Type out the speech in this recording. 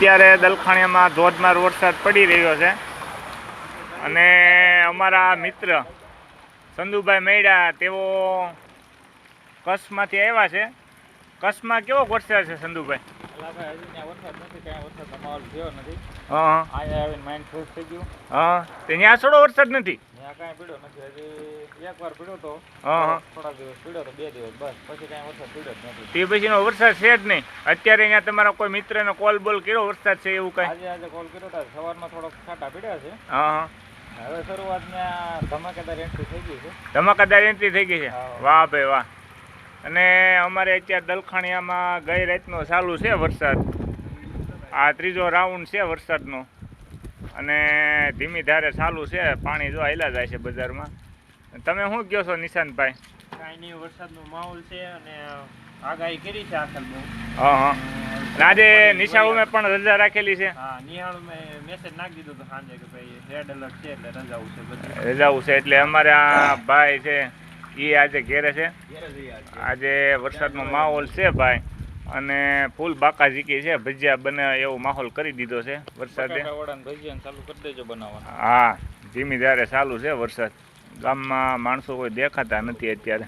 અત્યારે દલખાણીયામાં ધોધમાર વરસાદ પડી રહ્યો છે અને અમારા મિત્ર સંધુભાઈ મેડા તેઓ કચ્છમાંથી આવ્યા છે. કચ્છમાં કેવો વરસાદ છે સંધુભાઈ? હા ત્યાં થોડો વરસાદ નથી. તે પછીનો વરસાદ છે જ નહીં. અત્યારે અહીંયા તમારા કોઈ મિત્રનો કોલ બોલ કર્યો વરસાદ છે એવું કઈ? આજે કોલ કર્યો હતો, સવારમાં થોડોક છાંટા પડ્યા છે. હા હવે શરૂઆતમાં ધમાકેદાર એન્ટ્રી થઈ ગઈ છે. ધમાકેદાર એન્ટ્રી થઈ ગઈ છે. વાહ ભાઈ વાહ. અને અમારે અત્યારે દલખાણીયામાં ગઈ રાતનો ચાલુ છે વરસાદ. આ ત્રીજો રાઉન્ડ છે વરસાદનો અને ધીમી ધારે ચાલુ છે. પાણી જો હાલ્યા જાય છે બજારમાં. તમે શું કહો છો નિશાંતભાઈ? કાંઈ નહીં, વરસાદનો માહોલ છે અને આગાહી કરી છે આખલ બહુ. હા હા. આજે નિશાળોમાં પણ રજા રાખેલી છે. હા, નિહાળમાં મેસેજ નાખી દીધો તો સાંજે કે ભાઈ રેડ એલર્ટ છે એટલે રજાઓ છે બધી. રજાઓ છે એટલે અમારે આ ભાઈ છે એ આજે ઘેરે છે. આજે વરસાદનો માહોલ છે ભાઈ અને ફૂલ બાકા ઝીકી છે. ભજીયા બને એવો માહોલ કરી દીધો છે વરસાદે. ભજીયા ચાલુ કરી દેજો બનાવવાના. હા, ધીમી ધારે ચાલુ છે વરસાદ. ગામમાં માણસો કોઈ દેખાતા નથી અત્યારે.